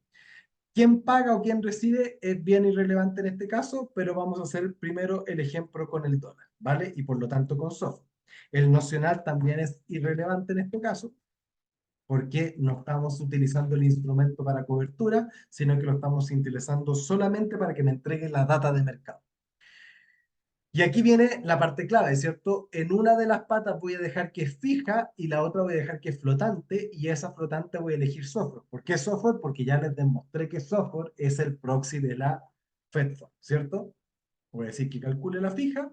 ¿Quién paga o quién recibe? Es bien irrelevante en este caso, pero vamos a hacer primero el ejemplo con el dólar, ¿vale? Y por lo tanto con software. El nocional también es irrelevante en este caso, porque no estamos utilizando el instrumento para cobertura, sino que lo estamos utilizando solamente para que me entregue la data de mercado. Y aquí viene la parte clave, ¿cierto? En una de las patas voy a dejar que es fija y la otra voy a dejar que es flotante y esa flotante voy a elegir software. ¿Por qué software? Porque ya les demostré que software es el proxy de la Fed Fund, ¿cierto? Voy a decir que calcule la fija,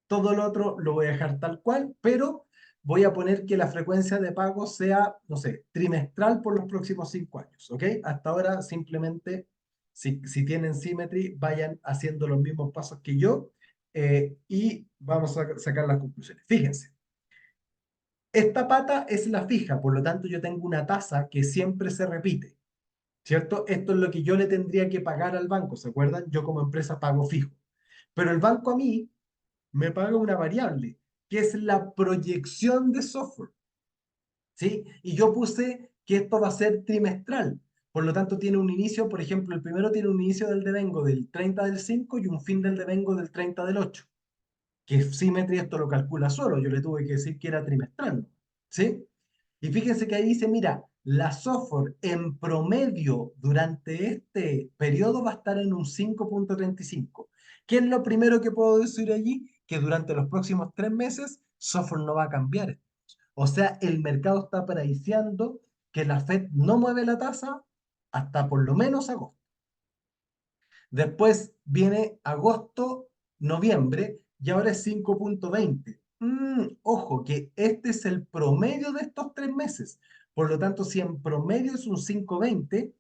todo lo otro lo voy a dejar tal cual, pero voy a poner que la frecuencia de pago sea, no sé, trimestral por los próximos 5 años, ¿ok? Hasta ahora simplemente, si tienen Symmetry, vayan haciendo los mismos pasos que yo y vamos a sacar las conclusiones. Fíjense, esta pata es la fija, por lo tanto yo tengo una tasa que siempre se repite, ¿cierto? Esto es lo que yo le tendría que pagar al banco, ¿se acuerdan? Yo como empresa pago fijo, pero el banco a mí me paga una variable, que es la proyección de software, ¿sí? Y yo puse que esto va a ser trimestral. Por lo tanto, tiene un inicio, por ejemplo, el primero tiene un inicio del devengo del 30 del 5 y un fin del devengo del 30 del 8. Que Symmetry esto lo calcula solo, yo le tuve que decir que era trimestral, ¿sí? Y fíjense que ahí dice, mira, la software en promedio durante este periodo va a estar en un 5.35. ¿Qué es lo primero que puedo decir allí? Que durante los próximos 3 meses, software no va a cambiar. O sea, el mercado está prediciendo que la Fed no mueve la tasa hasta por lo menos agosto. Después viene agosto, noviembre, y ahora es 5.20. Ojo, que este es el promedio de estos 3 meses. Por lo tanto, si en promedio es un 5.20,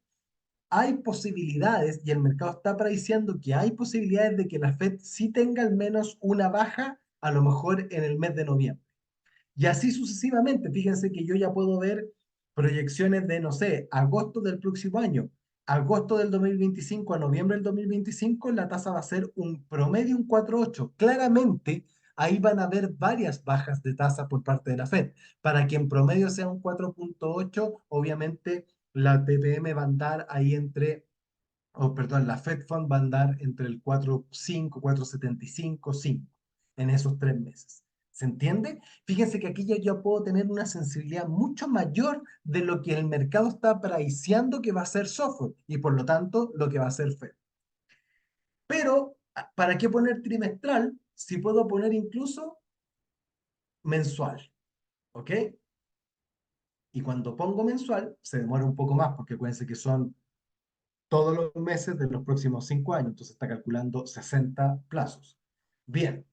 hay posibilidades, y el mercado está prediciendo que hay posibilidades de que la Fed sí tenga al menos una baja, a lo mejor en el mes de noviembre. Y así sucesivamente. Fíjense que yo ya puedo ver proyecciones de, no sé, agosto del próximo año, agosto del 2025 a noviembre del 2025, la tasa va a ser un promedio, un 4.8. Claramente, ahí van a haber varias bajas de tasa por parte de la Fed. Para que en promedio sea un 4.8, obviamente la TPM va a andar ahí entre, o perdón, la Fed Fund va a andar entre el 4.5, 4.75, 5 en esos 3 meses. ¿Se entiende? Fíjense que aquí ya puedo tener una sensibilidad mucho mayor de lo que el mercado está priceando que va a ser software y por lo tanto lo que va a ser Fed. Pero, ¿para qué poner trimestral si puedo poner incluso mensual? ¿Ok? Y cuando pongo mensual, se demora un poco más porque acuérdense que son todos los meses de los próximos 5 años, entonces está calculando 60 plazos. Bien,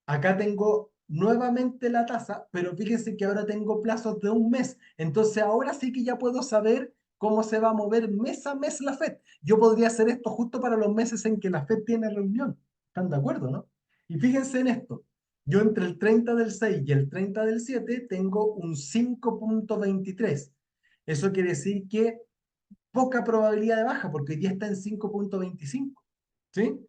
acá tengo nuevamente la tasa, pero fíjense que ahora tengo plazos de un mes, entonces ahora sí que ya puedo saber cómo se va a mover mes a mes la Fed. Yo podría hacer esto justo para los meses en que la Fed tiene reunión. ¿Están de acuerdo, no? Y fíjense en esto. Yo entre el 30 del 6 y el 30 del 7 tengo un 5.23. Eso quiere decir que poca probabilidad de baja, porque hoy día está en 5.25, ¿sí?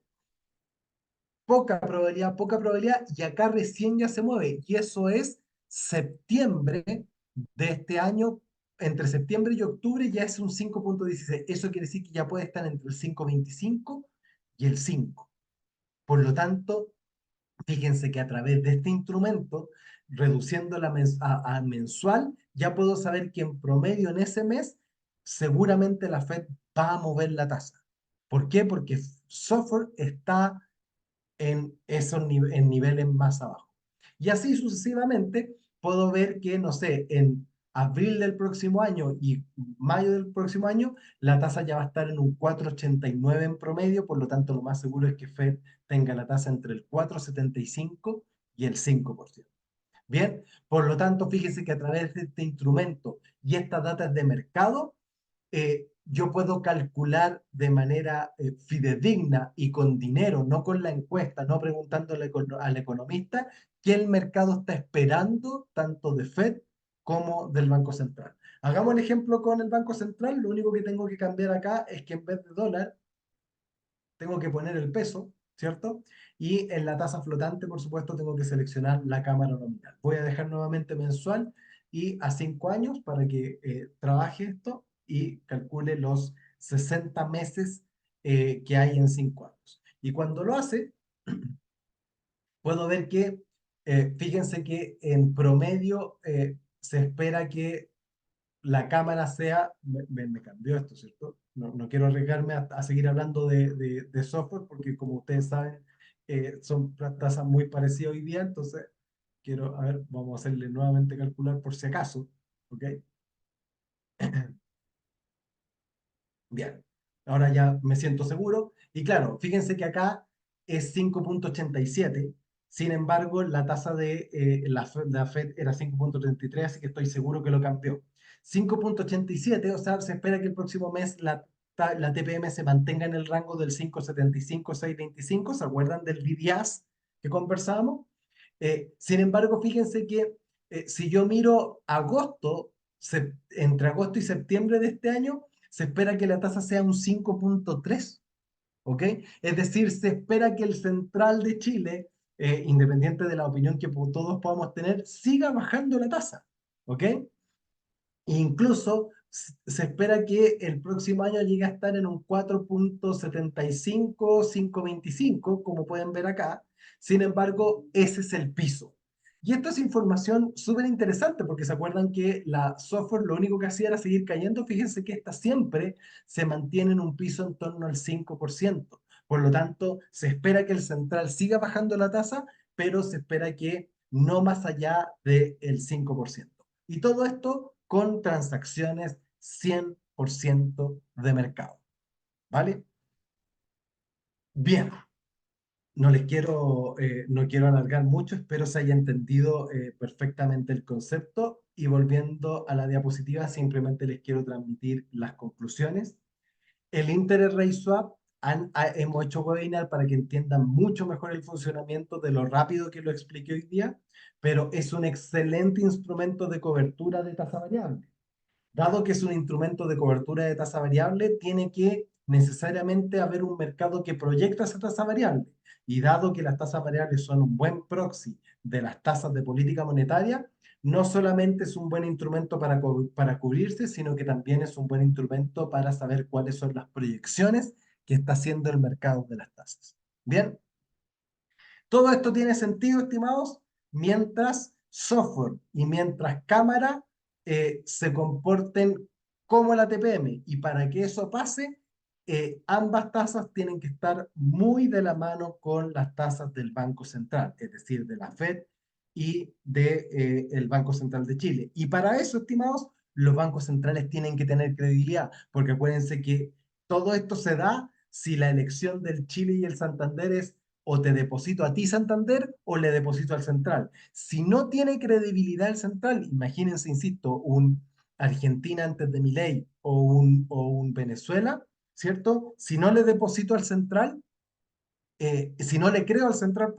Poca probabilidad, y acá recién ya se mueve, y eso es septiembre de este año, entre septiembre y octubre ya es un 5.16. Eso quiere decir que ya puede estar entre el 5.25 y el 5. Por lo tanto, fíjense que a través de este instrumento, reduciendo a mensual, ya puedo saber que en promedio en ese mes seguramente la Fed va a mover la tasa. ¿Por qué? Porque software está en niveles más abajo. Y así sucesivamente puedo ver que, no sé, en abril del próximo año y mayo del próximo año, la tasa ya va a estar en un 4,89 en promedio, por lo tanto lo más seguro es que Fed tenga la tasa entre el 4,75 y el 5%. Bien, por lo tanto, fíjese que a través de este instrumento y estas datas de mercado, yo puedo calcular de manera fidedigna y con dinero, no con la encuesta, no preguntándole al economista, qué el mercado está esperando tanto de Fed como del Banco Central. Hagamos el ejemplo con el Banco Central, lo único que tengo que cambiar acá es que en vez de dólar, tengo que poner el peso, ¿cierto? Y en la tasa flotante, por supuesto, tengo que seleccionar la cámara nominal. Voy a dejar nuevamente mensual y a 5 años para que trabaje esto y calcule los 60 meses que hay en 5 años. Y cuando lo hace, puedo ver que, fíjense que en promedio se espera que la cámara sea, me cambió esto, ¿cierto? No quiero arriesgarme a seguir hablando de software porque como ustedes saben, son tasas muy parecidas hoy día, entonces quiero, a ver, vamos a hacerle nuevamente calcular por si acaso, ¿ok? Bien, ahora ya me siento seguro. Y claro, fíjense que acá es 5,87. Sin embargo, la tasa de la Fed era 5,33, así que estoy seguro que lo cambió. 5,87, o sea, se espera que el próximo mes la TPM se mantenga en el rango del 5,75, 6,25. ¿Se acuerdan del BDAS que conversábamos? Sin embargo, fíjense que si yo miro agosto, entre agosto y septiembre de este año, se espera que la tasa sea un 5,3, ¿ok? Es decir, se espera que el Central de Chile, independiente de la opinión que todos podamos tener, siga bajando la tasa, ¿ok? Incluso se espera que el próximo año llegue a estar en un 4,75, 5,25, como pueden ver acá. Sin embargo, ese es el piso. Y esto es información súper interesante porque se acuerdan que la software lo único que hacía era seguir cayendo. Fíjense que esta siempre se mantiene en un piso en torno al 5%. Por lo tanto, se espera que el central siga bajando la tasa, pero se espera que no más allá del 5%. Y todo esto con transacciones 100% de mercado. ¿Vale? Bien, no quiero alargar mucho, espero se haya entendido perfectamente el concepto y volviendo a la diapositiva, simplemente les quiero transmitir las conclusiones. El Interest Rate Swap hemos hecho webinar para que entiendan mucho mejor el funcionamiento de lo rápido que lo expliqué hoy día, pero es un excelente instrumento de cobertura de tasa variable. Dado que es un instrumento de cobertura de tasa variable, tiene que necesariamente haber un mercado que proyecta esa tasa variable. Y dado que las tasas variables son un buen proxy de las tasas de política monetaria, no solamente es un buen instrumento para cubrirse, sino que también es un buen instrumento para saber cuáles son las proyecciones que está haciendo el mercado de las tasas. Bien, todo esto tiene sentido, estimados, mientras software y mientras cámara se comporten como la TPM. Y para que eso pase, ambas tasas tienen que estar muy de la mano con las tasas del Banco Central, es decir, de la Fed y del Banco Central de Chile. Y para eso, estimados, los bancos centrales tienen que tener credibilidad, porque acuérdense que todo esto se da si la elección del Chile y el Santander es o te deposito a ti Santander o le deposito al central. Si no tiene credibilidad el central, imagínense, insisto, un Argentina antes de Milei o un Venezuela, ¿cierto? Si no le deposito al central, si no le creo al central,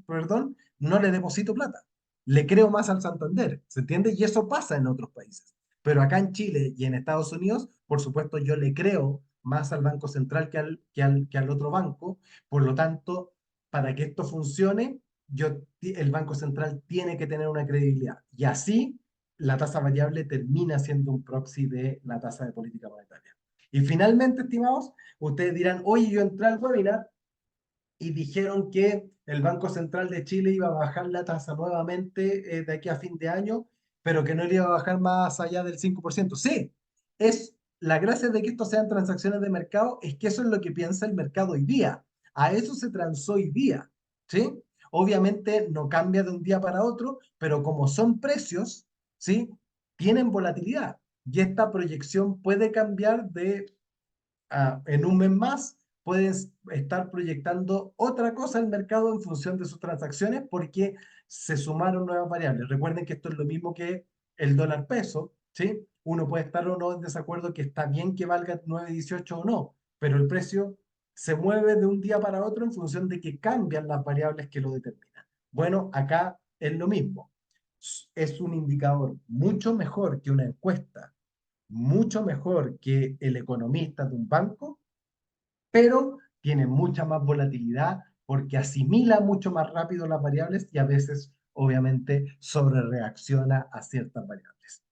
perdón, no le deposito plata. Le creo más al Santander, ¿se entiende? Y eso pasa en otros países. Pero acá en Chile y en Estados Unidos, por supuesto, yo le creo más al Banco Central que al otro banco. Por lo tanto, para que esto funcione, el Banco Central tiene que tener una credibilidad. Y así, la tasa variable termina siendo un proxy de la tasa de política monetaria. Y finalmente, estimados, ustedes dirán, oye, yo entré al webinar y dijeron que el Banco Central de Chile iba a bajar la tasa nuevamente de aquí a fin de año, pero que no le iba a bajar más allá del 5%. Sí, es la gracia de que esto sean transacciones de mercado es que eso es lo que piensa el mercado hoy día. A eso se transó hoy día, ¿sí? Obviamente no cambia de un día para otro, pero como son precios, ¿sí? Tienen volatilidad. Y esta proyección puede cambiar en un mes más, pueden estar proyectando otra cosa al mercado en función de sus transacciones porque se sumaron nuevas variables. Recuerden que esto es lo mismo que el dólar peso, ¿sí? Uno puede estar o no en desacuerdo que está bien que valga 9,18 o no, pero el precio se mueve de un día para otro en función de que cambian las variables que lo determinan. Bueno, acá es lo mismo. Es un indicador mucho mejor que una encuesta, mucho mejor que el economista de un banco, pero tiene mucha más volatilidad porque asimila mucho más rápido las variables y a veces, obviamente, sobrereacciona a ciertas variables.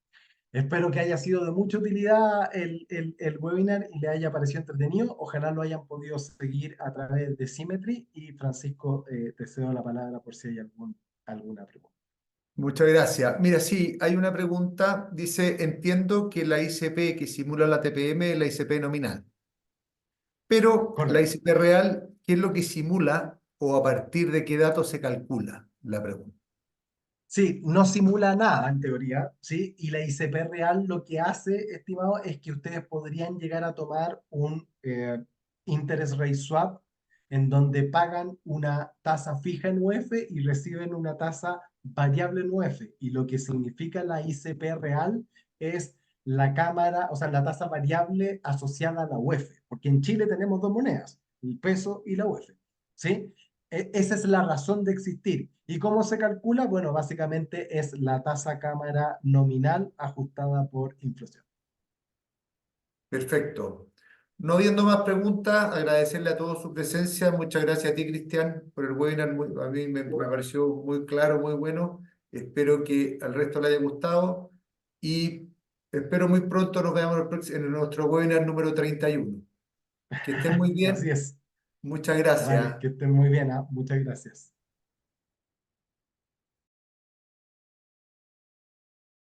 Espero que haya sido de mucha utilidad el webinar y le haya parecido entretenido. Ojalá lo hayan podido seguir a través de Symmetry. Y Francisco, te cedo la palabra por si hay alguna pregunta. Muchas gracias. Mira, sí, hay una pregunta. Dice, entiendo que la ICP que simula la TPM es la ICP nominal, pero la Correcto. ICP real, ¿qué es lo que simula o a partir de qué datos se calcula? La pregunta. Sí, no simula nada en teoría, ¿sí? Y la ICP real lo que hace, estimado, es que ustedes podrían llegar a tomar un interest rate swap en donde pagan una tasa fija en UF y reciben una tasa variable en UF. Y lo que significa la ICP real es la cámara, o sea, la tasa variable asociada a la UF, porque en Chile tenemos dos monedas, el peso y la UF, ¿sí? Esa es la razón de existir. ¿Y cómo se calcula? Bueno, básicamente es la tasa cámara nominal ajustada por inflación. Perfecto. No habiendo más preguntas, agradecerle a todos su presencia. Muchas gracias a ti, Cristian, por el webinar. A mí me pareció muy claro, muy bueno. Espero que al resto le haya gustado y espero muy pronto nos veamos en nuestro webinar número 31. Que estén muy Así bien. es. Muchas Vale, gracias. que estén muy bien, ¿ah? Muchas gracias.